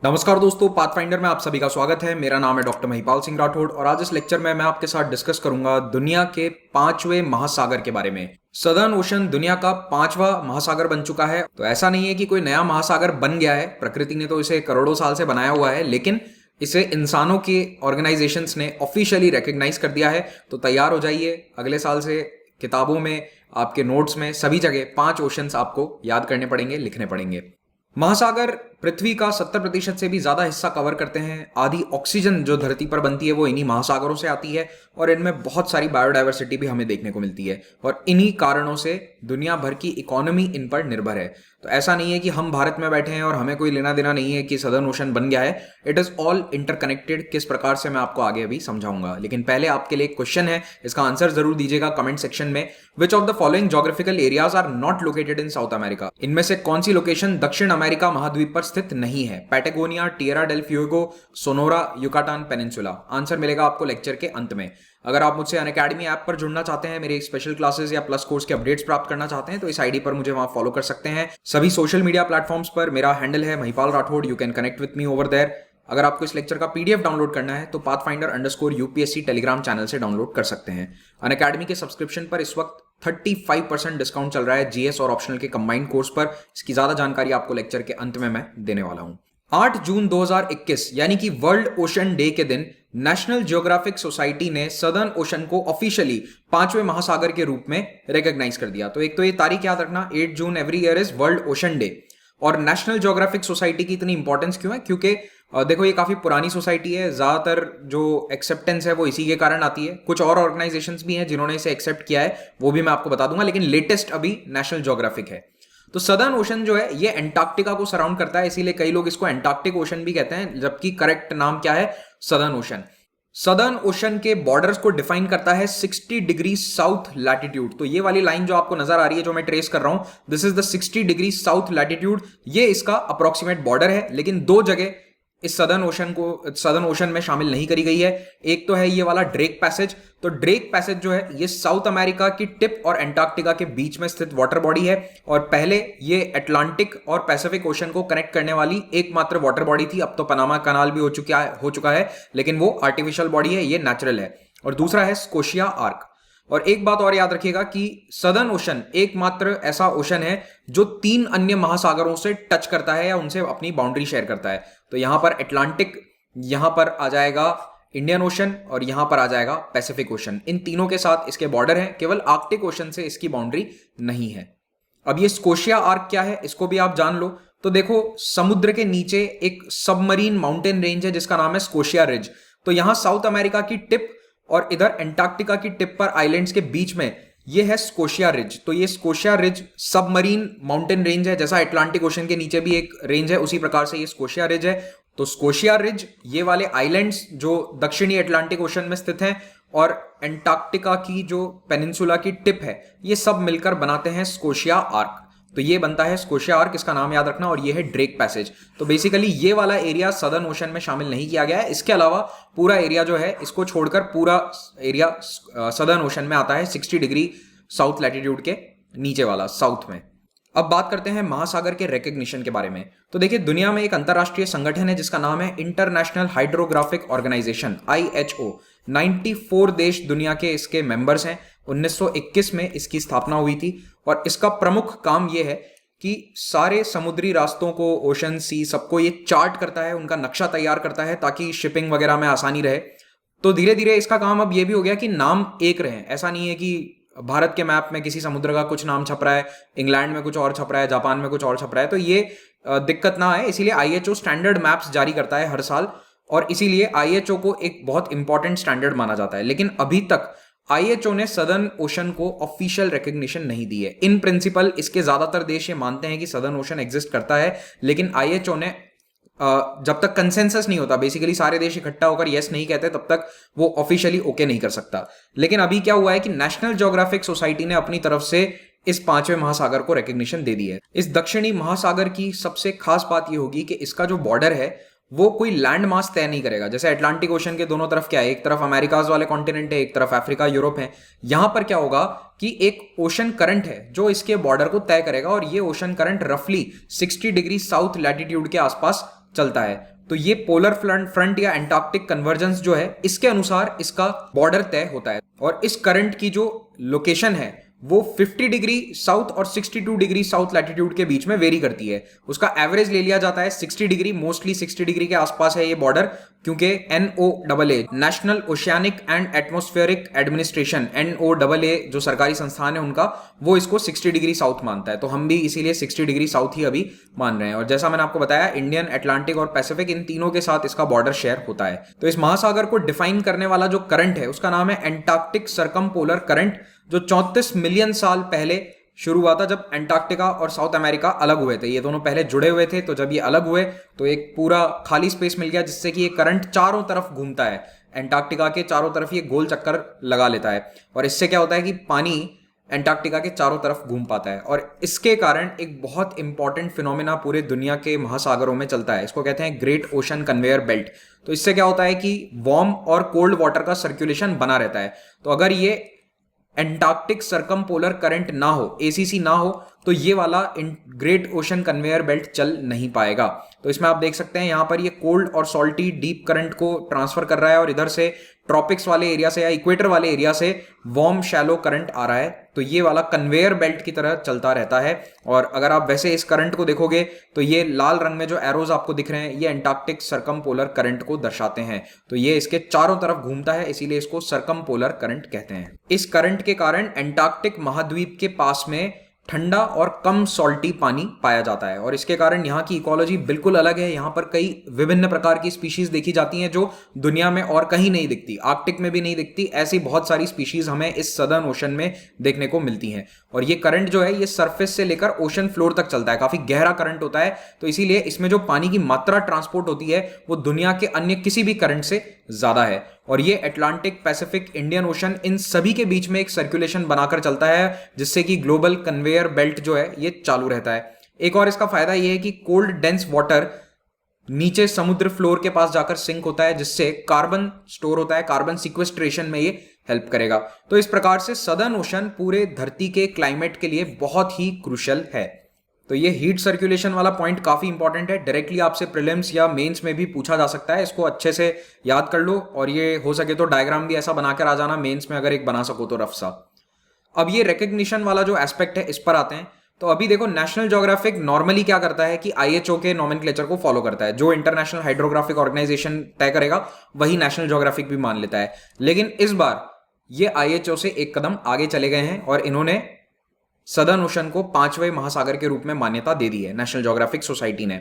नमस्कार दोस्तों, पाथफाइंडर में आप सभी का स्वागत है। मेरा नाम है डॉक्टर महिपाल सिंह राठौड़ और आज इस लेक्चर में मैं आपके साथ डिस्कस करूंगा दुनिया के पांचवें महासागर के बारे में। सदर्न ओशन दुनिया का पांचवा महासागर बन चुका है। तो ऐसा नहीं है कि कोई नया महासागर बन गया है, प्रकृति ने तो इसे करोड़ों साल से बनाया हुआ है, लेकिन इसे इंसानों के ऑर्गेनाइजेशंस ने ऑफिशियली रिकग्नाइज कर दिया है। तो तैयार हो जाइए, अगले साल से किताबों में, आपके नोट्स में, सभी जगह 5 ओशंस आपको याद करने पड़ेंगे, लिखने पड़ेंगे। महासागर पृथ्वी का 70% से भी ज्यादा हिस्सा कवर करते हैं। आधी ऑक्सीजन जो धरती पर बनती है वो इन्हीं महासागरों से आती है और इनमें बहुत सारी बायोडायवर्सिटी भी हमें देखने को मिलती है और इन्हीं कारणों से दुनिया भर की इकोनॉमी इन पर निर्भर है। तो ऐसा नहीं है कि हम भारत में बैठे हैं और हमें कोई लेना देना नहीं है कि सदर्न ओशन बन गया है। It is all interconnected. किस प्रकार से मैं आपको आगे अभी समझाऊंगा, लेकिन पहले आपके लिए एक क्वेश्चन है, इसका आंसर जरूर दीजिएगा कमेंट सेक्शन में। Which of the following geographical areas are not located in South America? इनमें से कौन सी लोकेशन दक्षिण अमेरिका महाद्वीप पर स्थित नहीं है? Patagonia, Tierra del Fuego, Sonora, Yucatan peninsula. Answer मिलेगा आपको लेक्चर के अंत में। अगर आप मुझसे अनअकैडमी ऐप पर जुड़ना चाहते हैं, मेरे स्पेशल क्लासेस या प्लस कोर्स के अपडेट्स प्राप्त करना चाहते हैं, तो इस आईडी पर मुझे वहां फॉलो कर सकते हैं। सभी सोशल मीडिया प्लेटफॉर्म्स पर मेरा हैंडल है Mahipal Rathore. You can connect with me over there. अगर आपको इस लेक्चर का पीडीएफ डाउनलोड करना है तो pathfinder_UPSC टेलीग्राम चैनल से डाउनलोड कर सकते हैं। अनअकैडमी के सब्सक्रिप्शन पर इस वक्त 35% डिस्काउंट चल रहा है जीएस और ऑप्शनल के कंबाइंड कोर्स पर। इसकी ज्यादा जानकारी आपको लेक्चर के अंत में मैं देने वाला हूं। 8 जून 2021 यानी कि वर्ल्ड ओशन डे के दिन नेशनल जियोग्राफिक सोसाइटी ने सदर्न ओशन को ऑफिशियली 5वें महासागर के रूप में रिकॉग्नाइज कर दिया। तो एक तो ये तारीख याद रखना, 8 June every year is world ocean day. और नेशनल जियोग्राफिक सोसाइटी की इतनी इंपॉर्टेंस क्यों है? क्योंकि देखो, ये काफी पुरानी सोसाइटी है। ज्यादातर जो एक्सेप्टेंस है वो इसी के कारण आती है। कुछ और ऑर्गेनाइजेशंस भी हैं जिन्होंने इसे एक्सेप्ट किया है, वो भी मैं आपको बता दूंगा, लेकिन लेटेस्ट अभी नेशनल जियोग्राफिक है। तो सदर्न ओशन जो है ये एंटार्क्टिका को सराउंड करता है, इसीलिए कई लोग इसको एंटार्क्टिक ओशन भी कहते हैं, जबकि करेक्ट नाम क्या है? Southern ocean. सदर्न ओशन के बॉर्डर्स को डिफाइन करता है 60 डिग्री साउथ लैटिट्यूड। तो ये वाली लाइन जो आपको नजर आ रही है, जो मैं ट्रेस कर रहा हूं, this is the 60 degree south latitude. ये इसका अप्रोक्सीमेट बॉर्डर है, लेकिन दो जगह इस सदर्न ओशन में शामिल नहीं करी गई है। एक तो है ये वाला ड्रेक पैसेज। तो ड्रेक पैसेज जो है ये साउथ अमेरिका की टिप और एंटार्क्टिका के बीच में स्थित वाटर बॉडी है और पहले ये अटलांटिक और पैसिफिक ओशन को कनेक्ट करने वाली एकमात्र वाटर बॉडी थी। अब तो पनामा कनाल भी हो चुका है, लेकिन वो आर्टिफिशियल बॉडी है, ये नेचुरल है। और दूसरा है स्कोशिया आर्क। और एक बात और याद रखिएगा कि सदर्न ओशन एकमात्र ऐसा ओशन है जो 3 अन्य महासागरों से टच करता है या उनसे अपनी बाउंड्री शेयर करता है। तो यहां पर अटलांटिक, यहां पर आ जाएगा इंडियन ओशन और यहां पर आ जाएगा पैसिफिक ओशन। इन तीनों के साथ इसके बॉर्डर हैं, केवल आर्कटिक ओशन से इसकी बाउंड्री नहीं है। अब ये स्कोशिया आर्क क्या है, इसको भी आप जान लो। तो देखो, समुद्र के नीचे एक सबमरीन माउंटेन रेंज है जिसका नाम है स्कोशिया रिज। तो यहां साउथ अमेरिका की टिप और इधर एंटार्क्टिका की टिप पर आइलैंड्स के बीच में ये है स्कोशिया रिज। तो ये Scotia ridge submarine mountain range है। जैसा अटलांटिक ओशन के नीचे भी एक रेंज है, उसी प्रकार से ये स्कोशिया रिज है। तो स्कोशिया रिज, ये वाले आइलैंड्स जो दक्षिणी अटलांटिक ओशन में स्थित हैं, और एंटार्क्टिका की जो पेनिनसुला की टिप है, ये सब मिलकर बनाते हैं स्कोशिया आर्क। तो ये बनता है स्कोशिया आर्क, इसका नाम याद रखना। और ये है ड्रेक पैसेज। तो बेसिकली ये वाला एरिया सदर्न ओशन में शामिल नहीं किया गया है। इसके अलावा पूरा एरिया जो है, इसको छोड़कर पूरा एरिया सदर्न ओशन में आता है, 60 डिग्री साउथ लैटिट्यूड के नीचे वाला, साउथ में। अब बात करते हैं महासागर के रिकग्निशन के बारे में। तो देखिए, दुनिया में एक अंतरराष्ट्रीय संगठन है जिसका नाम है इंटरनेशनल हाइड्रोग्राफिक ऑर्गेनाइजेशन, IHO। 94 देश दुनिया के इसके मेंबर्स हैं। 1921 में इसकी स्थापना हुई थी और इसका प्रमुख काम यह है कि सारे समुद्री रास्तों को, ओशन, सी, सबको ये चार्ट करता है, उनका नक्शा तैयार करता है ताकि शिपिंग वगैरह में आसानी रहे। तो धीरे धीरे इसका काम अब ये भी हो गया कि नाम एक रहे। ऐसा नहीं है कि भारत के मैप में किसी समुद्र का कुछ नाम छप रहा है, इंग्लैंड में कुछ और छप रहा है, जापान में कुछ और छप रहा है। तो ये दिक्कत ना आए, इसीलिए IHO स्टैंडर्ड मैप्स जारी करता है हर साल और इसीलिए IHO को एक बहुत इंपॉर्टेंट स्टैंडर्ड माना जाता है। लेकिन अभी तक IHO ने सदर्न ओशन को ऑफिशियल रिकग्निशन नहीं दी है। इन प्रिंसिपल इसके ज्यादातर देश ये मानते हैं कि सदर्न ओशन एग्जिस्ट करता है, लेकिन IHO ने जब तक कंसेंसस नहीं होता, बेसिकली सारे देश इकट्ठा होकर यस नहीं कहते, तब तक वो ऑफिशियली ओके नहीं कर सकता। लेकिन अभी क्या हुआ है कि नेशनल जियोग्राफिक सोसाइटी ने अपनी तरफ से इस 5वें महासागर को रिकग्निशन दे दी है। इस दक्षिणी महासागर की सबसे खास बात यह होगी कि इसका जो बॉर्डर है वो कोई लैंड मास तय नहीं करेगा। जैसे अटलांटिक ओशन के दोनों तरफ क्या है, एक तरफ अमेरिकाज वाले कॉन्टिनेंट है, एक तरफ अफ्रीका, यूरोप है। यहां पर क्या होगा कि एक ओशन करंट है जो इसके बॉर्डर को तय करेगा और ये ओशन करंट रफली 60 डिग्री साउथ लैटिट्यूड के आसपास चलता है। तो ये पोलर फ्रंट या एंटार्क्टिक कन्वर्जेंस जो है, इसके अनुसार इसका बॉर्डर तय होता है। और इस करंट की जो लोकेशन है वो 50 डिग्री साउथ और 62 डिग्री साउथ लैटिट्यूड के बीच में वेरी करती है। उसका एवरेज ले लिया जाता है 60 डिग्री, मोस्टली 60 डिग्री के आसपास है ये बॉर्डर, क्योंकि NOAA national oceanic and atmospheric administration, NOAA जो सरकारी संस्थान है उनका, वो इसको 60 डिग्री साउथ मानता है। तो हम भी इसीलिए 60 डिग्री साउथ ही अभी मान रहे हैं। और जैसा मैंने आपको बताया, इंडियन, अटलांटिक और पैसिफिक, इन तीनों के साथ इसका बॉर्डर शेयर होता है। तो इस महासागर को डिफाइन करने वाला जो करंट है उसका नाम है एंटार्क्टिक सरकमपोलर करंट, जो 34 मिलियन साल पहले शुरू हुआ था, जब एंटार्क्टिका और साउथ अमेरिका अलग हुए थे। ये दोनों पहले जुड़े हुए थे, तो जब ये अलग हुए तो एक पूरा खाली स्पेस मिल गया, जिससे कि ये करंट चारों तरफ घूमता है। एंटार्क्टिका के चारों तरफ ये गोल चक्कर लगा लेता है, और इससे क्या होता है कि पानी एंटार्क्टिका के चारों तरफ घूम पाता है। और इसके कारण एक बहुत इंपॉर्टेंट फिनोमेना पूरे दुनिया के महासागरों में चलता है, इसको कहते हैं ग्रेट ओशन कन्वेयर बेल्ट। तो इससे क्या होता है कि वार्म और कोल्ड वाटर का सर्कुलेशन बना रहता है। तो अगर ये एंटार्क्टिक सरकमपोलर करंट ना हो, ACC ना हो, तो ये वाला ग्रेट ओशन कन्वेयर बेल्ट चल नहीं पाएगा। तो इसमें आप देख सकते हैं यहां पर ये कोल्ड और सॉल्टी डीप करंट को ट्रांसफर कर रहा है, और इधर से ट्रॉपिक्स वाले एरिया से या इक्वेटर वाले एरिया से वार्म शैलो करंट आ रहा है। तो ये वाला कन्वेयर बेल्ट की तरह चलता रहता है। और अगर आप वैसे इस करंट को देखोगे तो ये लाल रंग में जो एरोज आपको दिख रहे हैं, ये एंटार्क्टिक सरकमपोलर करंट को दर्शाते हैं। तो ये इसके चारों तरफ घूमता है, इसीलिए इसको सरकमपोलर करंट कहते हैं। इस करंट के कारण एंटार्क्टिक महाद्वीप के पास में ठंडा और कम सॉल्टी पानी पाया जाता है, और इसके कारण यहाँ की इकोलॉजी बिल्कुल अलग है। यहाँ पर कई विभिन्न प्रकार की स्पीशीज देखी जाती हैं जो दुनिया में और कहीं नहीं दिखती, आर्कटिक में भी नहीं दिखती। ऐसी बहुत सारी स्पीशीज हमें इस सदर्न ओशन में देखने को मिलती हैं। और ये करंट जो है ये सरफेस से लेकर ओशन फ्लोर तक चलता है, काफी गहरा करंट होता है। तो इसीलिए इसमें जो पानी की मात्रा ट्रांसपोर्ट होती है वो दुनिया के अन्य किसी भी करंट से ज्यादा है। और ये अटलांटिक, पैसिफिक, इंडियन ओशन, इन सभी के बीच में एक सर्कुलेशन बनाकर चलता है, जिससे कि ग्लोबल कन्वेयर बेल्ट जो है ये चालू रहता है। एक और इसका फायदा ये है कि कोल्ड डेंस वाटर नीचे समुद्र फ्लोर के पास जाकर सिंक होता है, जिससे कार्बन स्टोर होता है, कार्बन सिक्वेस्ट्रेशन में ये हेल्प करेगा। तो इस प्रकार से सदर्न ओशन पूरे धरती के क्लाइमेट के लिए बहुत ही क्रूशियल है। तो ये हीट सर्कुलेशन वाला पॉइंट काफी इंपॉर्टेंट है, डायरेक्टली आपसे प्रीलिम्स या मेंस में भी पूछा जा सकता है। इसको अच्छे से याद कर लो, और ये हो सके तो डायग्राम भी ऐसा बनाकर आ जाना मेंस में, अगर एक बना सको तो रफ सा। अब ये रिकग्निशन वाला जो एस्पेक्ट है इस पर आते हैं। तो अभी देखो, नेशनल ज्योग्राफिक नॉर्मली क्या करता है कि IHO के नॉमेनक्लेचर को फॉलो करता है। जो इंटरनेशनल हाइड्रोग्राफिक ऑर्गेनाइजेशन तय करेगा वही नेशनल ज्योग्राफिक भी मान लेता है। लेकिन इस बार ये IHO से एक कदम आगे चले गए हैं, और इन्होंने सदर्न ओशन को 5वें महासागर के रूप में मान्यता दे दी है नेशनल ज्योग्राफिक सोसाइटी ने।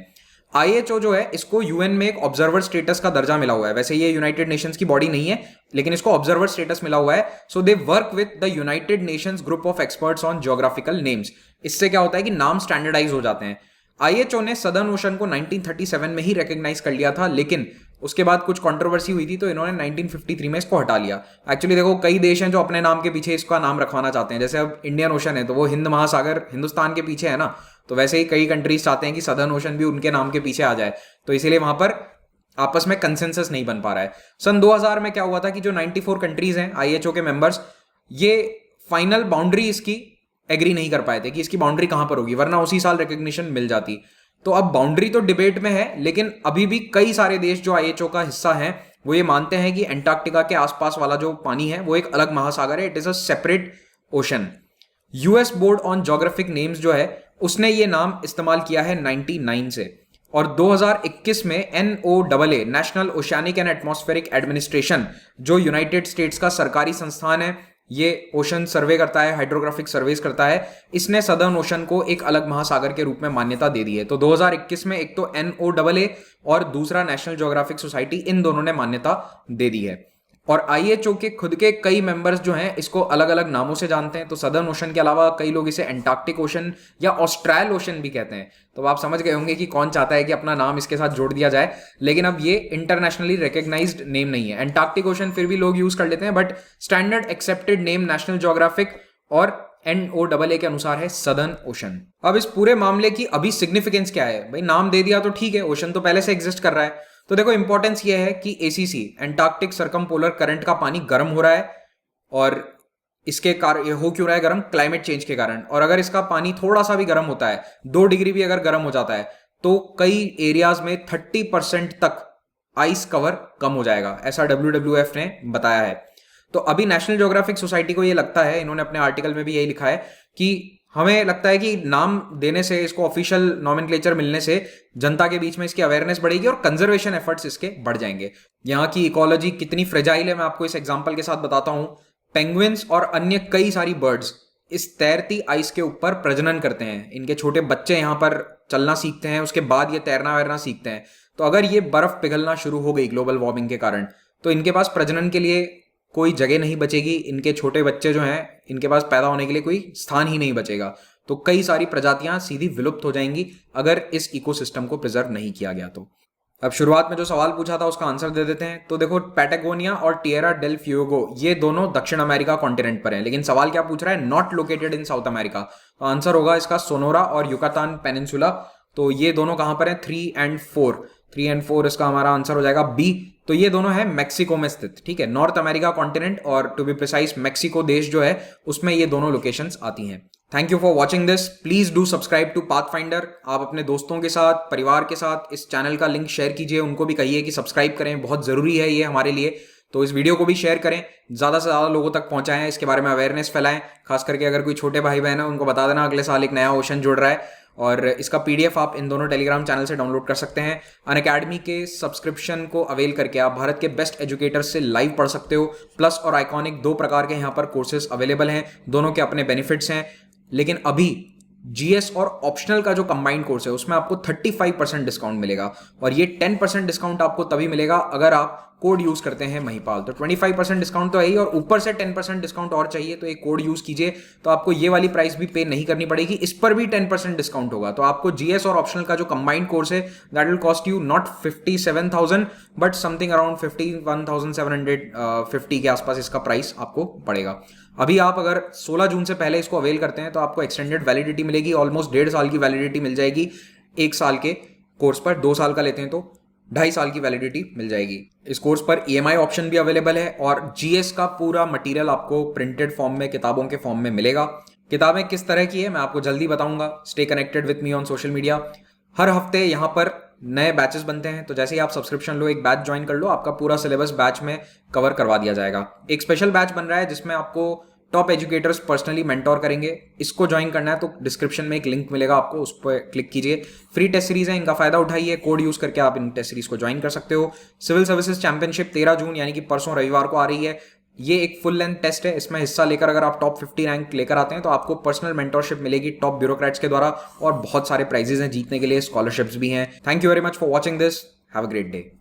IHO जो है, इसको UN में एक ऑब्जर्वर स्टेटस का दर्जा मिला हुआ है। वैसे ये यूनाइटेड नेशंस की बॉडी नहीं है, लेकिन इसको ऑब्जर्वर स्टेटस मिला हुआ है। So they work with the United Nations group of experts on geographical names. इससे क्या होता है कि नाम स्टैंडर्डाइज हो जाते हैं। IHO ने सदर्न ओशन को 1937 में ही रिकॉग्नाइज कर लिया था, लेकिन उसके बाद कुछ कंट्रोवर्सी हुई थी, तो इन्होंने 1953 में इसको हटा लिया। एक्चुअली देखो, कई देश हैं जो अपने नाम के पीछे इसका नाम रखवाना चाहते हैं। जैसे अब इंडियन ओशन है तो वो हिंद महासागर हिंदुस्तान के पीछे है ना, तो वैसे ही कई कंट्रीज चाहते हैं कि सदर्न ओशन भी उनके नाम के पीछे आ जाए। तो इसीलिए वहां पर आपस में कंसेंसस नहीं बन पा रहा है। सन 2000 में क्या हुआ था कि जो 94 कंट्रीज हैं IHO के मेंबर्स, ये फाइनल बाउंड्री इसकी एग्री नहीं कर पाए थे कि इसकी बाउंड्री कहां पर होगी, वरना उसी साल रिकग्निशन मिल जाती। तो अब बाउंड्री तो डिबेट में है, लेकिन अभी भी कई सारे देश जो IHO का हिस्सा हैं वो ये मानते हैं कि एंटार्क्टिका के आसपास वाला जो पानी है वो एक अलग महासागर है, it is a separate ocean. US board on geographic names जो है उसने ये नाम इस्तेमाल किया है 99 से, और 2021 में NOAA national oceanic and atmospheric administration, जो यूनाइटेड स्टेट्स का सरकारी संस्थान है, ये ओशन सर्वे करता है, हाइड्रोग्राफिक सर्वेस करता है, इसने सदर्न ओशन को एक अलग महासागर के रूप में मान्यता दे दी है। तो 2021 में एक तो NOAA और दूसरा नेशनल ज्योग्राफिक सोसाइटी, इन दोनों ने मान्यता दे दी है। और IHO के खुद के कई मेंबर्स जो हैं इसको अलग अलग नामों से जानते हैं। तो सदर्न ओशन के अलावा कई लोग इसे एंटार्क्टिक ओशन या ऑस्ट्रेल ओशन भी कहते हैं। तो आप समझ गए होंगे कि कौन चाहता है कि अपना नाम इसके साथ जोड़ दिया जाए, लेकिन अब ये इंटरनेशनली रिकग्नाइज्ड नेम नहीं है। एंटार्क्टिक ओशन फिर भी लोग यूज कर लेते हैं, but standard accepted name national geographic और NOAA के अनुसार है सदर्न ओशन। अब इस पूरे मामले की अभी सिग्निफिकेंस क्या है? भाई नाम दे दिया तो ठीक है, ओशन तो पहले से एग्जिस्ट कर रहा है। तो देखो, इंपॉर्टेंस ये है कि ACC एंटार्क्टिक सरकमपोलर करंट का पानी गर्म हो रहा है, और इसके कारण हो क्यों रहा है गर्म? क्लाइमेट चेंज के कारण। और अगर इसका पानी थोड़ा सा भी गर्म होता है, 2 डिग्री भी अगर गर्म हो जाता है, तो कई एरियाज में 30% तक आइस कवर कम हो जाएगा, ऐसा WWF ने बताया है। तो अभी नेशनल ज्योग्राफिक सोसाइटी को ये लगता है, इन्होंने अपने आर्टिकल में भी यही लिखा है कि हमें लगता है कि नाम देने से, इसको ऑफिशियल नॉमेनक्लेचर मिलने से जनता के बीच में इसकी अवेयरनेस बढ़ेगी और कंजर्वेशन एफर्ट्स इसके बढ़ जाएंगे। यहाँ की इकोलॉजी कितनी फ्रेजाइल है मैं आपको इस एग्जांपल के साथ बताता हूँ। पेंगुइन्स और अन्य कई सारी बर्ड्स इस तैरती आइस के ऊपर प्रजनन करते हैं। इनके छोटे बच्चे यहाँ पर चलना सीखते हैं, उसके बाद ये तैरना वैरना सीखते हैं। तो अगर ये बर्फ पिघलना शुरू हो गई ग्लोबल वार्मिंग के कारण, तो इनके पास प्रजनन के लिए कोई जगह नहीं बचेगी। इनके छोटे बच्चे जो हैं, इनके पास पैदा होने के लिए कोई स्थान ही नहीं बचेगा। तो कई सारी प्रजातियां सीधी विलुप्त हो जाएंगी अगर इस इकोसिस्टम को प्रिजर्व नहीं किया गया तो। अब शुरुआत में जो सवाल पूछा था उसका आंसर दे देते हैं। तो देखो, पैटागोनिया और टिएरा डेल फ्यूगो ये दोनों दक्षिण अमेरिका कॉन्टिनेंट पर हैं, लेकिन सवाल क्या पूछ रहा है, not located in South America. तो आंसर होगा इसका सोनोरा और युकातान पेनिनसुला। तो ये दोनों कहां पर हैं, 3 और 4। 3 और 4 इसका हमारा आंसर हो जाएगा बी। तो ये दोनों है मैक्सिको में स्थित, ठीक है, नॉर्थ अमेरिका कॉन्टिनेंट और टू बी प्रिसाइज मैक्सिको देश जो है उसमें ये दोनों लोकेशंस आती हैं। Thank you for watching this. Please do subscribe to Pathfinder. आप अपने दोस्तों के साथ, परिवार के साथ इस चैनल का लिंक शेयर कीजिए, उनको भी कहिए कि सब्सक्राइब करें, बहुत जरूरी है ये हमारे लिए। तो इस वीडियो को भी शेयर करें, ज्यादा से ज्यादा लोगों तक पहुंचाएं, इसके बारे में अवेयरनेस फैलाएं। खास करके अगर कोई छोटे भाई बहन है उनको बता देना अगले साल एक नया ओशन जुड़ रहा है। और इसका PDF आप इन दोनों टेलीग्राम चैनल से डाउनलोड कर सकते हैं। अनअकैडमी के सब्सक्रिप्शन को अवेल करके आप भारत के बेस्ट एजुकेटर्स से लाइव पढ़ सकते हो। प्लस और आइकॉनिक 2 प्रकार के यहाँ पर कोर्सेज अवेलेबल हैं, दोनों के अपने बेनिफिट्स हैं। लेकिन अभी GS और ऑप्शनल का जो कंबाइंड कोर्स है उसमें आपको 35% डिस्काउंट मिलेगा, और ये 10% डिस्काउंट आपको तभी मिलेगा अगर आप कोड यूज करते हैं महिपाल। तो 25% डिस्काउंट तो है ही, और ऊपर से 10% डिस्काउंट और चाहिए तो एक कोड यूज कीजिए, तो आपको ये वाली प्राइस भी पे नहीं करनी पड़ेगी, इस पर भी 10% डिस्काउंट होगा। तो आपको GS और ऑप्शनल का जो कंबाइंड कोर्स है that will cost you not 57,000 but something around 51,750 के आसपास इसका प्राइस आपको पड़ेगा। अभी आप अगर 16 जून से पहले इसको अवेल करते हैं तो आपको एक्सटेंडेड वैलिडिटी मिलेगी, ऑलमोस्ट 1.5 साल की वैलिडिटी मिल जाएगी 1 साल के कोर्स पर। 2 साल का लेते हैं तो 2.5 साल की वैलिडिटी मिल जाएगी। इस कोर्स पर EMI ऑप्शन भी अवेलेबल है, और GS का पूरा मटेरियल आपको प्रिंटेड फॉर्म में, किताबों के फॉर्म में मिलेगा। किताबें किस तरह की है मैं आपको जल्दी बताऊंगा। Stay connected with me on social media. हर हफ्ते यहाँ पर नए बैचेस बनते हैं, तो जैसे ही आप सब्सक्रिप्शन लो, एक बैच ज्वाइन कर लो, आपका पूरा सिलेबस बैच में कवर करवा दिया जाएगा। एक स्पेशल बैच बन रहा है जिसमें आपको टॉप एजुकेटर्स पर्सनली मेंटोर करेंगे। इसको ज्वाइन करना है तो डिस्क्रिप्शन में एक लिंक मिलेगा आपको, उस पर क्लिक कीजिए। फ्री टेस्ट सीरीज है, इनका फायदा उठाइए, कोड यूज करके आप इन टेस्ट सीरीज को ज्वाइन कर सकते हो। सिविल सर्विसेज चैंपियनशिप 13 जून यानी कि परसों रविवार को आ रही है। ये एक फुल लेंथ टेस्ट है, इसमें हिस्सा लेकर अगर आप टॉप 50 रैंक लेकर आते हैं तो आपको पर्सनल मेंटोरशिप मिलेगी टॉप ब्यूरोक्रेट्स के द्वारा, और बहुत सारे प्राइजेस हैं जीतने के लिए, स्कॉलरशिप्स भी हैं। Thank you very much for watching this. Have a great day.